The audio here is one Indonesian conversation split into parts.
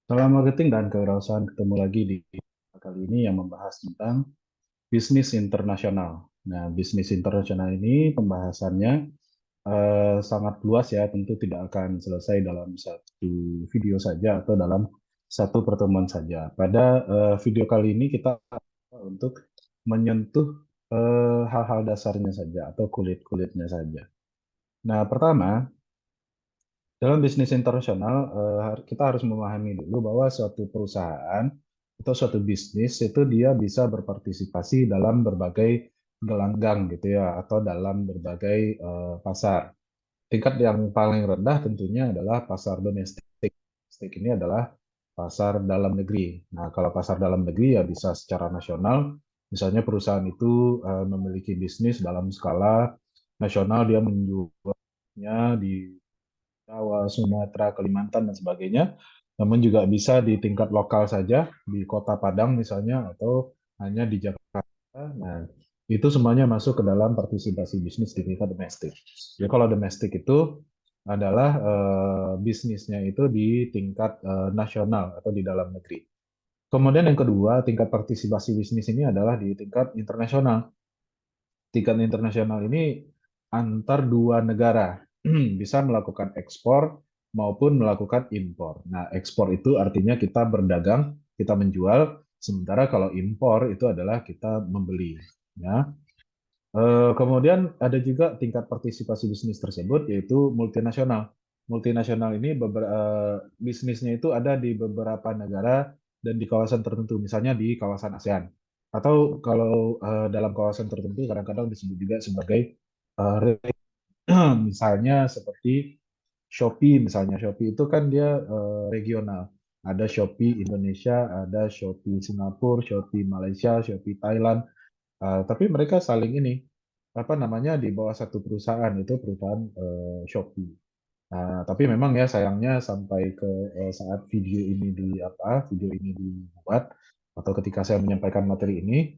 Salam marketing dan kewirausahaan, ketemu lagi di kali ini yang membahas tentang bisnis internasional. Nah, bisnis internasional ini pembahasannya sangat luas ya, tentu tidak akan selesai dalam satu video saja atau dalam satu pertemuan saja. Pada video kali ini kita untuk menyentuh hal-hal dasarnya saja atau kulit-kulitnya saja. Nah, pertama, dalam bisnis internasional, kita harus memahami dulu bahwa suatu perusahaan atau suatu bisnis itu dia bisa berpartisipasi dalam berbagai gelanggang gitu ya, atau dalam berbagai pasar. Tingkat yang paling rendah tentunya adalah pasar domestik. Domestik ini adalah pasar dalam negeri. Nah, kalau pasar dalam negeri ya bisa secara nasional, misalnya perusahaan itu memiliki bisnis dalam skala nasional, dia menjualnya di Jawa, Sumatera, Kalimantan, dan sebagainya. Namun juga bisa di tingkat lokal saja, di Kota Padang misalnya, atau hanya di Jakarta. Nah, itu semuanya masuk ke dalam partisipasi bisnis di tingkat domestik. Jadi kalau domestik itu adalah bisnisnya itu di tingkat nasional atau di dalam negeri. Kemudian yang kedua, tingkat partisipasi bisnis ini adalah di tingkat internasional. Tingkat internasional ini antar dua negara bisa melakukan ekspor maupun melakukan impor. Nah, ekspor itu artinya kita berdagang, kita menjual, sementara kalau impor itu adalah kita membeli. Ya. Kemudian ada juga tingkat partisipasi bisnis tersebut yaitu multinasional. Multinasional ini bisnisnya itu ada di beberapa negara dan di kawasan tertentu, misalnya di kawasan ASEAN. Atau kalau dalam kawasan tertentu kadang-kadang disebut juga sebagai misalnya seperti Shopee, misalnya Shopee itu kan dia regional. Ada Shopee Indonesia, ada Shopee Singapura, Shopee Malaysia, Shopee Thailand. Tapi mereka saling ini apa namanya di bawah satu perusahaan, itu perusahaan Shopee. Nah, tapi memang ya sayangnya sampai ke saat video ini dibuat atau ketika saya menyampaikan materi ini,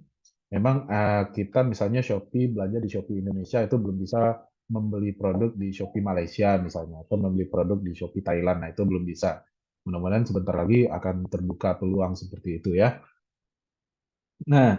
memang kita misalnya Shopee belanja di Shopee Indonesia itu belum bisa membeli produk di Shopee Malaysia misalnya atau membeli produk di Shopee Thailand. Nah, itu belum bisa. Mudah-mudahan sebentar lagi akan terbuka peluang seperti itu ya. Nah,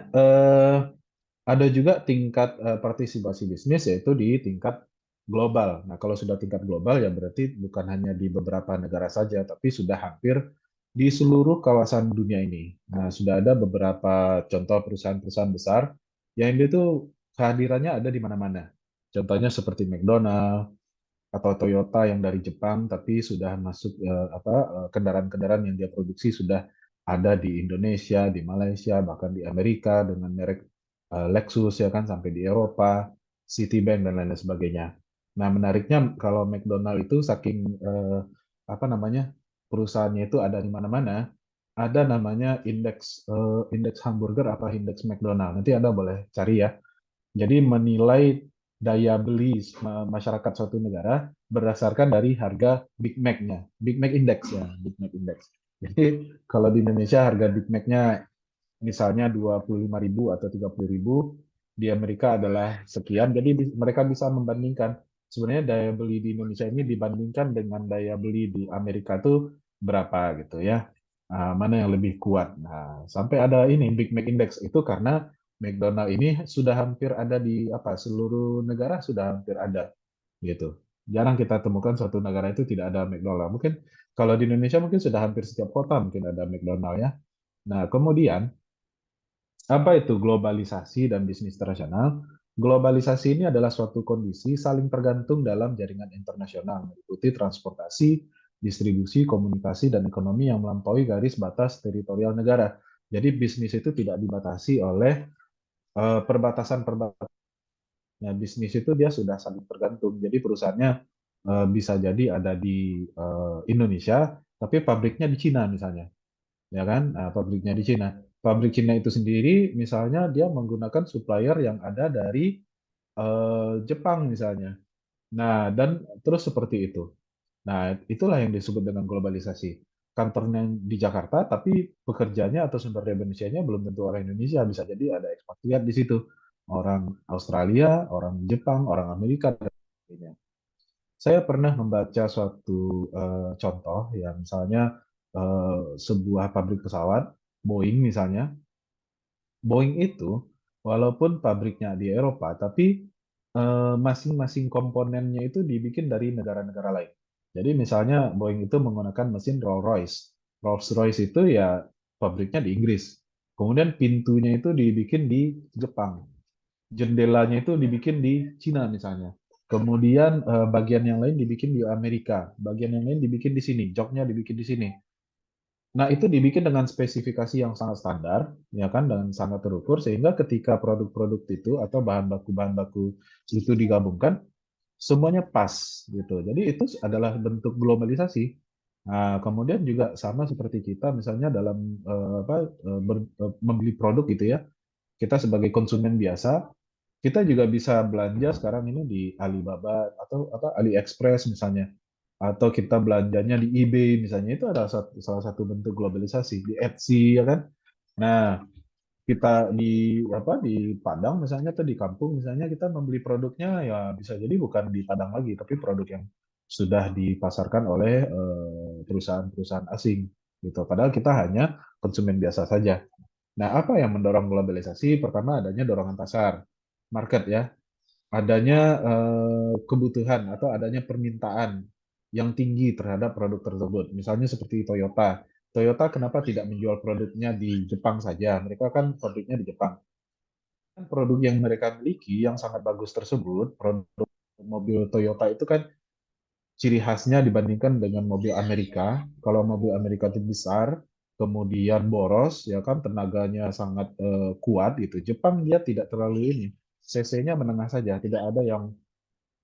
ada juga tingkat partisipasi bisnis yaitu di tingkat global. Nah, kalau sudah tingkat global ya berarti bukan hanya di beberapa negara saja, tapi sudah hampir di seluruh kawasan dunia ini. Nah, sudah ada beberapa contoh perusahaan-perusahaan besar yang itu kehadirannya ada di mana-mana. Contohnya seperti McDonald atau Toyota yang dari Jepang, tapi sudah masuk kendaraan-kendaraan yang dia produksi sudah ada di Indonesia, di Malaysia, bahkan di Amerika dengan merek Lexus ya kan sampai di Eropa, Citibank dan lain-lain sebagainya. Nah, menariknya kalau McDonald itu saking apa namanya perusahaannya itu ada di mana-mana, ada namanya indeks hamburger apa indeks McDonald. Nanti Anda boleh cari ya. Jadi menilai daya beli masyarakat suatu negara berdasarkan dari harga Big Mac-nya, Big Mac Index ya, Big Mac Index. Jadi kalau di Indonesia harga Big Mac-nya misalnya 25.000 atau 30.000, di Amerika adalah sekian. Jadi mereka bisa membandingkan sebenarnya daya beli di Indonesia ini dibandingkan dengan daya beli di Amerika itu berapa gitu ya. Mana yang lebih kuat. Nah, sampai ada ini Big Mac Index itu karena McDonald ini sudah hampir ada di seluruh negara sudah hampir ada gitu. Jarang kita temukan suatu negara itu tidak ada McDonald. Mungkin kalau di Indonesia mungkin sudah hampir setiap kota mungkin ada McDonald ya. Nah, kemudian apa itu globalisasi dan bisnis internasional? Globalisasi ini adalah suatu kondisi saling tergantung dalam jaringan internasional, meliputi transportasi, distribusi, komunikasi, dan ekonomi yang melampaui garis batas teritorial negara. Jadi bisnis itu tidak dibatasi oleh perbatasan-perbatasan. Nah, bisnis itu dia sudah saling tergantung. Jadi perusahaannya bisa jadi ada di Indonesia, tapi pabriknya di Cina misalnya ya kan? Nah, pabriknya di Cina. Pabrik Cina itu sendiri, misalnya dia menggunakan supplier yang ada dari Jepang misalnya. Nah, dan terus seperti itu. Nah, itulah yang disebut dengan globalisasi. Kantornya di Jakarta, tapi pekerjanya atau sumber daya manusianya belum tentu orang Indonesia. Bisa jadi ada ekspatriat di situ. Orang Australia, orang Jepang, orang Amerika, dan sebagainya. Saya pernah membaca suatu contoh, ya misalnya sebuah pabrik pesawat, Boeing misalnya, Boeing itu walaupun pabriknya di Eropa, tapi masing-masing komponennya itu dibikin dari negara-negara lain. Jadi misalnya Boeing itu menggunakan mesin Rolls-Royce. Rolls-Royce itu ya pabriknya di Inggris. Kemudian pintunya itu dibikin di Jepang. Jendelanya itu dibikin di Cina misalnya. Kemudian bagian yang lain dibikin di Amerika. Bagian yang lain dibikin di sini. Joknya dibikin di sini. Nah, itu dibikin dengan spesifikasi yang sangat standar, ya kan, dan sangat terukur, sehingga ketika produk-produk itu atau bahan baku itu digabungkan, semuanya pas, gitu. Jadi itu adalah bentuk globalisasi. Nah, kemudian juga sama seperti kita, misalnya dalam membeli produk gitu ya, kita sebagai konsumen biasa, kita juga bisa belanja sekarang ini di Alibaba atau AliExpress misalnya, atau kita belanjanya di eBay misalnya, itu adalah salah satu bentuk globalisasi di Etsy ya kan. Nah, kita di Padang misalnya atau di kampung misalnya kita membeli produknya ya bisa jadi bukan di Padang lagi tapi produk yang sudah dipasarkan oleh perusahaan-perusahaan asing gitu. Padahal kita hanya konsumen biasa saja. Nah, apa yang mendorong globalisasi? Pertama adanya dorongan pasar, market ya, adanya kebutuhan atau adanya permintaan yang tinggi terhadap produk tersebut. Misalnya seperti Toyota. Toyota kenapa tidak menjual produknya di Jepang saja? Mereka kan produknya di Jepang. Kan produk yang mereka miliki yang sangat bagus tersebut, produk mobil Toyota itu kan ciri khasnya dibandingkan dengan mobil Amerika. Kalau mobil Amerika itu besar, kemudian boros, ya kan tenaganya sangat kuat gitu. Jepang dia tidak terlalu ini, cc-nya menengah saja, tidak ada yang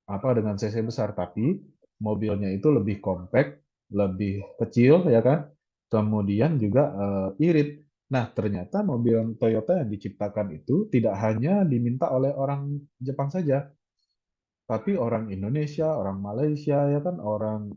dengan cc besar, tapi mobilnya itu lebih compact, lebih kecil, ya kan. Kemudian juga irit. Nah, ternyata mobil Toyota yang diciptakan itu tidak hanya diminta oleh orang Jepang saja, tapi orang Indonesia, orang Malaysia, ya kan, orang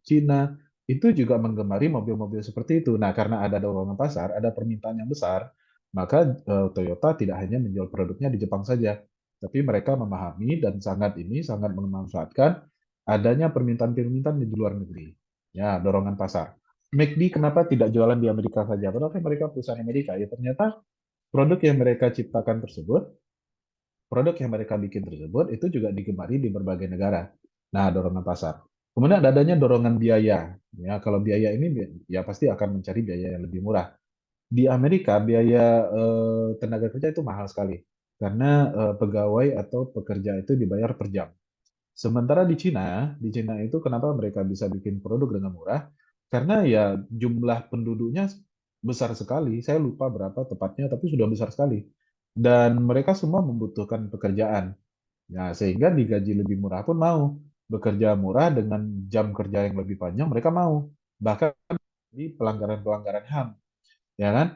Cina itu juga menggemari mobil-mobil seperti itu. Nah, karena ada dorongan pasar, ada permintaan yang besar, maka Toyota tidak hanya menjual produknya di Jepang saja, tapi mereka memahami dan sangat memanfaatkan adanya permintaan-permintaan di luar negeri. Ya, dorongan pasar. McD kenapa tidak jualan di Amerika saja? Padahal kan mereka perusahaan Amerika. Ya, ternyata produk yang mereka ciptakan tersebut, produk yang mereka bikin tersebut itu juga digemari di berbagai negara. Nah, dorongan pasar. Kemudian adanya dorongan biaya. Ya, kalau biaya ini ya pasti akan mencari biaya yang lebih murah. Di Amerika biaya tenaga kerja itu mahal sekali karena pegawai atau pekerja itu dibayar per jam. Sementara di Cina itu kenapa mereka bisa bikin produk dengan murah? Karena ya jumlah penduduknya besar sekali. Saya lupa berapa tepatnya, tapi sudah besar sekali. Dan mereka semua membutuhkan pekerjaan. Nah, sehingga digaji lebih murah pun mau. Bekerja murah dengan jam kerja yang lebih panjang, mereka mau. Bahkan di pelanggaran-pelanggaran HAM, ya kan?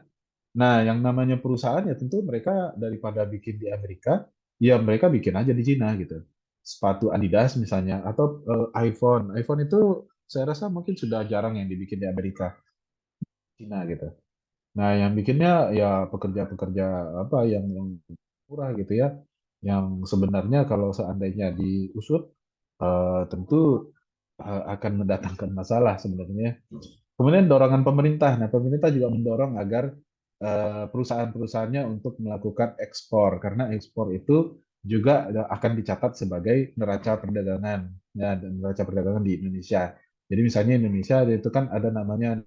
Nah, yang namanya perusahaan ya tentu mereka daripada bikin di Amerika, ya mereka bikin aja di Cina gitu. Sepatu Adidas misalnya, atau iPhone. iPhone itu saya rasa mungkin sudah jarang yang dibikin di Amerika, Cina gitu. Nah, yang bikinnya ya pekerja-pekerja apa yang murah gitu ya, yang sebenarnya kalau seandainya diusut tentu akan mendatangkan masalah sebenarnya. Kemudian dorongan pemerintah. Nah, pemerintah juga mendorong agar perusahaan-perusahaannya untuk melakukan ekspor karena ekspor itu juga akan dicatat sebagai neraca perdagangan ya, dan neraca perdagangan di Indonesia. Jadi misalnya Indonesia itu kan ada namanya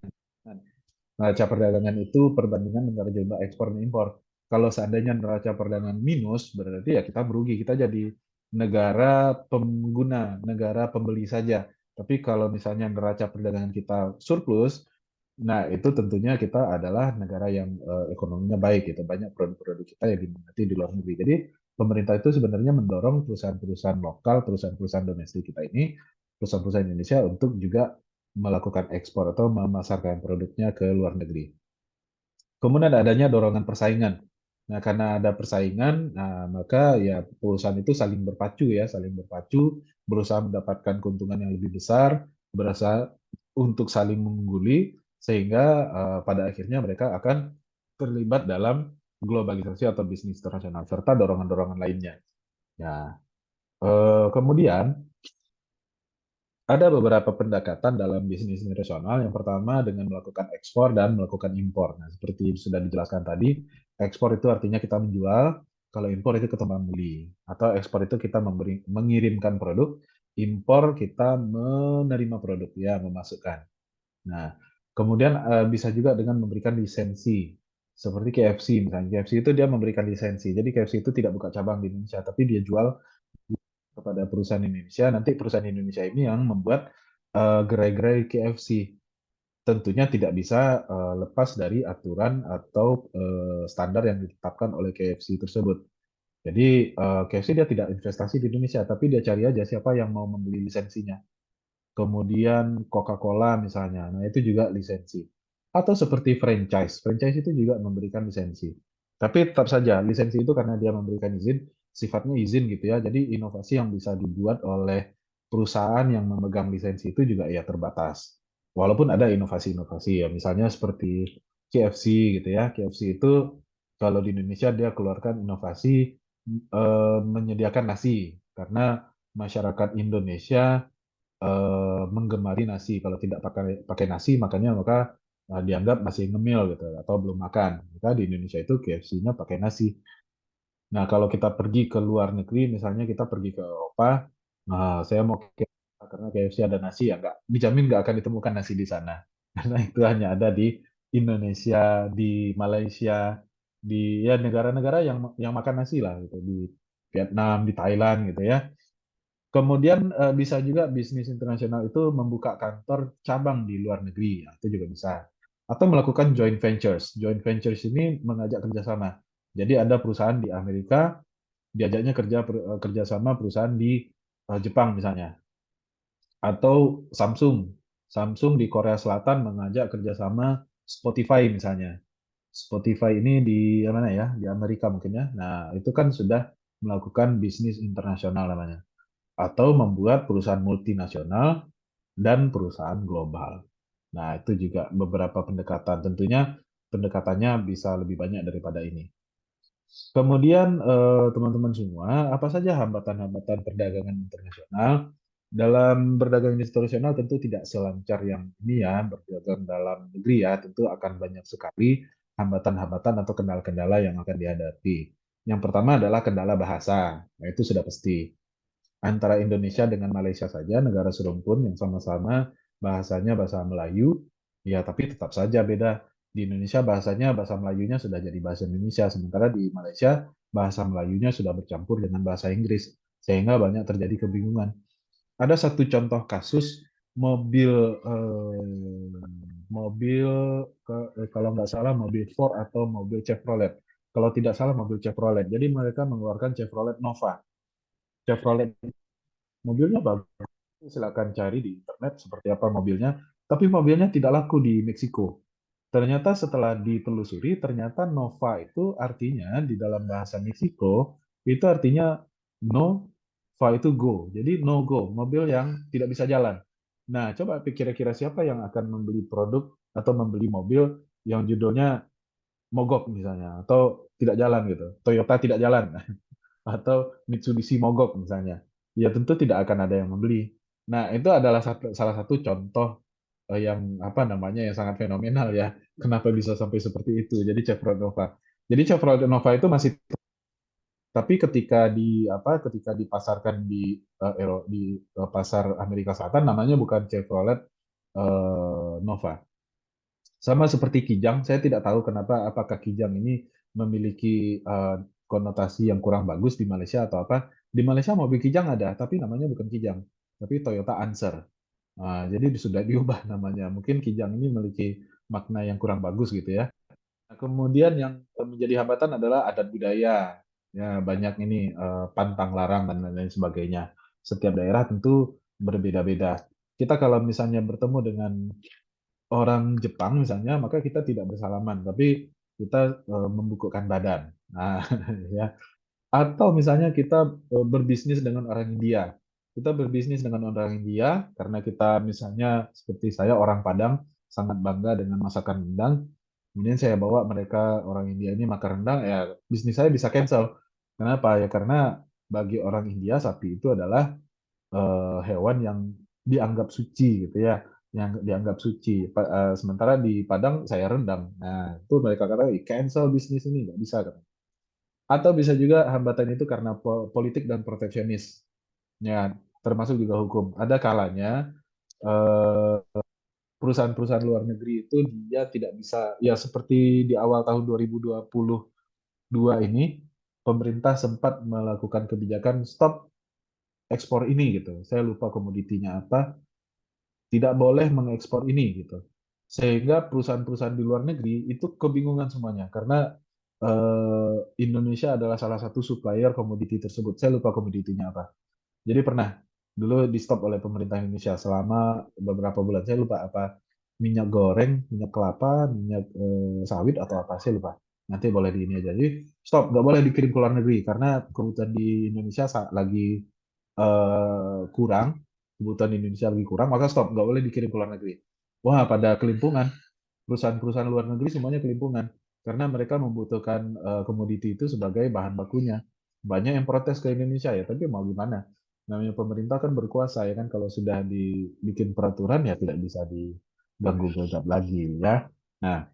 neraca perdagangan itu perbandingan antara jumlah ekspor dan impor. Kalau seandainya neraca perdagangan minus, berarti ya kita merugi. Kita jadi negara pengguna, negara pembeli saja. Tapi kalau misalnya neraca perdagangan kita surplus, nah itu tentunya kita adalah negara yang ekonominya baik. Gitu. Banyak produk-produk kita yang diminati di luar negeri. Jadi pemerintah itu sebenarnya mendorong perusahaan-perusahaan lokal, perusahaan-perusahaan domestik kita ini, perusahaan-perusahaan Indonesia untuk juga melakukan ekspor atau memasarkan produknya ke luar negeri. Kemudian adanya dorongan persaingan. Nah, karena ada persaingan, nah, maka ya perusahaan itu saling berpacu ya, saling berpacu, berusaha mendapatkan keuntungan yang lebih besar, berusaha untuk saling mengungguli, sehingga pada akhirnya mereka akan terlibat dalam globalisasi atau bisnis internasional serta dorongan-dorongan lainnya. Ya, kemudian Ada beberapa pendekatan dalam bisnis internasional. Yang pertama dengan melakukan ekspor dan melakukan impor. Nah, seperti sudah dijelaskan tadi, ekspor itu artinya kita menjual, kalau impor itu kita membeli. Atau ekspor itu kita mengirimkan produk, impor kita menerima produk, ya, memasukkan. Nah, kemudian bisa juga dengan memberikan lisensi. Seperti KFC misalnya. KFC itu dia memberikan lisensi. Jadi KFC itu tidak buka cabang di Indonesia, tapi dia jual kepada perusahaan Indonesia. Nanti perusahaan Indonesia ini yang membuat gerai-gerai KFC. Tentunya tidak bisa lepas dari aturan atau standar yang ditetapkan oleh KFC tersebut. Jadi KFC dia tidak investasi di Indonesia, tapi dia cari aja siapa yang mau membeli lisensinya. Kemudian Coca-Cola misalnya, nah itu juga lisensi. Atau seperti franchise, franchise itu juga memberikan lisensi. Tapi tetap saja, lisensi itu karena dia memberikan izin, sifatnya izin gitu ya. Jadi inovasi yang bisa dibuat oleh perusahaan yang memegang lisensi itu juga ya terbatas. Walaupun ada inovasi-inovasi ya, misalnya seperti KFC gitu ya. KFC itu kalau di Indonesia dia keluarkan inovasi menyediakan nasi karena masyarakat Indonesia menggemari nasi. Kalau tidak pakai pakai nasi, makanya maka dianggap masih ngemil gitu atau belum makan. Maka di Indonesia itu KFC-nya pakai nasi. Nah, kalau kita pergi ke luar negeri, misalnya kita pergi ke Eropa, nah, saya mau ke karena KFC ada nasi ya, nggak dijamin nggak akan ditemukan nasi di sana. Karena itu hanya ada di Indonesia, di Malaysia, di ya negara-negara yang makan nasi lah gitu, di Vietnam, di Thailand gitu ya. Kemudian bisa juga bisnis internasional itu membuka kantor cabang di luar negeri, ya, itu juga bisa. Atau melakukan joint ventures. Joint ventures ini mengajak kerjasama. Jadi ada perusahaan di Amerika, diajaknya kerjasama perusahaan di Jepang misalnya. Atau Samsung. Samsung di Korea Selatan mengajak kerjasama Spotify misalnya. Spotify ini di mana ya? Di Amerika mungkin ya. Nah, itu kan sudah melakukan bisnis internasional namanya atau membuat perusahaan multinasional dan perusahaan global. Nah, itu juga beberapa pendekatan. Tentunya pendekatannya bisa lebih banyak daripada ini. Kemudian, teman-teman semua, apa saja hambatan-hambatan perdagangan internasional? Dalam berdagang internasional tentu tidak selancar yang ini ya, berdagang dalam negeri ya, tentu akan banyak sekali hambatan-hambatan atau kendala-kendala yang akan dihadapi. Yang pertama adalah kendala bahasa. Nah, itu sudah pasti antara Indonesia dengan Malaysia saja, negara serumpun yang sama-sama bahasanya bahasa Melayu, ya tapi tetap saja beda. Di Indonesia bahasanya, bahasa Melayunya sudah jadi bahasa Indonesia, sementara di Malaysia bahasa Melayunya sudah bercampur dengan bahasa Inggris, sehingga banyak terjadi kebingungan. Ada satu contoh kasus mobil mobil kalau nggak salah mobil Ford atau mobil Chevrolet. Kalau tidak salah mobil Chevrolet. Jadi mereka mengeluarkan Chevrolet Nova. Chevrolet mobilnya bagus, silakan cari di internet seperti apa mobilnya. Tapi mobilnya tidak laku di Meksiko. Ternyata setelah ditelusuri, ternyata Nova itu artinya di dalam bahasa Meksiko itu artinya no, va itu go. Jadi no go, mobil yang tidak bisa jalan. Nah, coba kira-kira siapa yang akan membeli produk atau membeli mobil yang judulnya mogok misalnya atau tidak jalan gitu. Toyota tidak jalan atau Mitsubishi mogok misalnya, ya tentu tidak akan ada yang membeli. Nah, itu adalah salah satu contoh yang apa namanya yang sangat fenomenal ya. Kenapa bisa sampai seperti itu? Jadi Chevrolet Nova. Jadi Chevrolet Nova itu masih tapi ketika dipasarkan di pasar Amerika Selatan namanya bukan Chevrolet Nova. Sama seperti Kijang, saya tidak tahu kenapa apakah Kijang ini memiliki konotasi yang kurang bagus di Malaysia atau apa. Di Malaysia mobil Kijang ada, tapi namanya bukan Kijang, tapi Toyota Answer. Nah, jadi sudah diubah namanya. Mungkin Kijang ini memiliki makna yang kurang bagus gitu ya. Nah, kemudian yang menjadi hambatan adalah adat budaya. Ya, banyak ini pantang larang dan lain-lain sebagainya. Setiap daerah tentu berbeda-beda. Kita kalau misalnya bertemu dengan orang Jepang misalnya, maka kita tidak bersalaman, tapi kita membungkukkan badan. Nah, ya. Atau misalnya kita berbisnis dengan orang India. Kita berbisnis dengan orang India karena kita misalnya seperti saya orang Padang sangat bangga dengan masakan rendang. Kemudian saya bawa mereka orang India ini makan rendang, ya bisnis saya bisa cancel. Kenapa? Ya karena bagi orang India sapi itu adalah hewan yang dianggap suci gitu ya, yang dianggap suci. Sementara di Padang saya rendam. Nah, itu mereka katakan, cancel bisnis ini, nggak bisa. Katanya. Atau bisa juga hambatan itu karena politik dan proteksionis. Ya, termasuk juga hukum. Ada kalanya eh, perusahaan-perusahaan luar negeri itu dia tidak bisa, ya seperti di awal tahun 2022 ini, pemerintah sempat melakukan kebijakan stop ekspor ini gitu. Saya lupa komoditinya apa, tidak boleh mengekspor ini gitu. Sehingga perusahaan-perusahaan di luar negeri itu kebingungan semuanya karena Indonesia adalah salah satu supplier komoditi tersebut. Saya lupa komoditinya apa. Jadi pernah dulu di stop oleh pemerintah Indonesia selama beberapa bulan. Saya lupa apa, minyak goreng, minyak kelapa, minyak sawit atau apa, saya lupa. Nanti boleh di ini aja. Jadi stop, nggak boleh dikirim ke luar negeri karena kebutuhan di Indonesia lagi kurang, kebutuhan di Indonesia lagi kurang, maka stop, nggak boleh dikirim ke luar negeri. Wah, pada kelimpungan, perusahaan-perusahaan luar negeri semuanya kelimpungan karena mereka membutuhkan komoditi itu sebagai bahan bakunya. Banyak yang protes ke Indonesia ya, tapi mau gimana? Namanya pemerintah kan berkuasa ya kan, kalau sudah dibikin peraturan ya tidak bisa diganggu gugat lagi ya. Nah,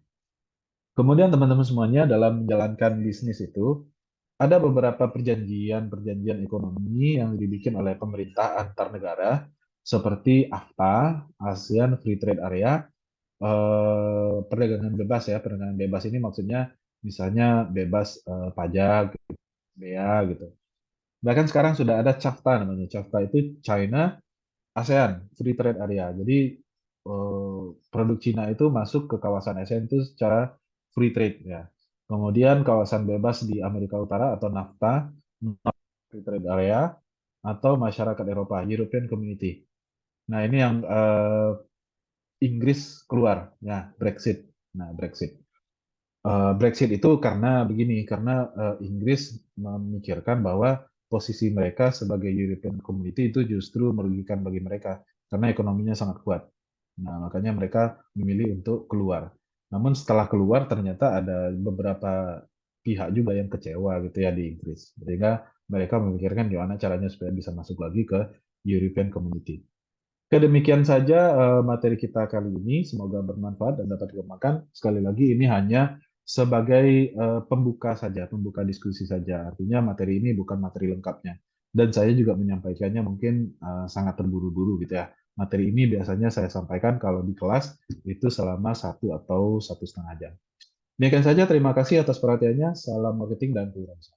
kemudian teman-teman semuanya dalam menjalankan bisnis itu ada beberapa perjanjian-perjanjian ekonomi yang dibikin oleh pemerintah antar negara seperti AFTA, ASEAN Free Trade Area, perdagangan bebas ya. Perdagangan bebas ini maksudnya misalnya bebas pajak, bea gitu. Bahkan sekarang sudah ada CAFTA namanya. CAFTA itu China ASEAN Free Trade Area. Jadi produk Cina itu masuk ke kawasan ASEAN itu secara free trade ya. Kemudian kawasan bebas di Amerika Utara atau NAFTA Free Trade Area atau masyarakat Eropa European Community. Nah ini yang Inggris keluar ya Brexit. Nah Brexit. Brexit itu karena begini, karena Inggris memikirkan bahwa posisi mereka sebagai European Community itu justru merugikan bagi mereka karena ekonominya sangat kuat. Nah, makanya mereka memilih untuk keluar. Namun setelah keluar ternyata ada beberapa pihak juga yang kecewa gitu ya di Inggris. Sehingga mereka memikirkan gimana caranya supaya bisa masuk lagi ke European Community. Oke, demikian saja materi kita kali ini. Semoga bermanfaat dan dapat dikembangkan. Sekali lagi, ini hanya sebagai pembuka saja, pembuka diskusi saja. Artinya materi ini bukan materi lengkapnya. Dan saya juga menyampaikannya mungkin sangat terburu-buru gitu ya. Materi ini biasanya saya sampaikan kalau di kelas itu selama 1 atau 1,5 jam. Demikian saja, terima kasih atas perhatiannya. Salam marketing dan keluarga.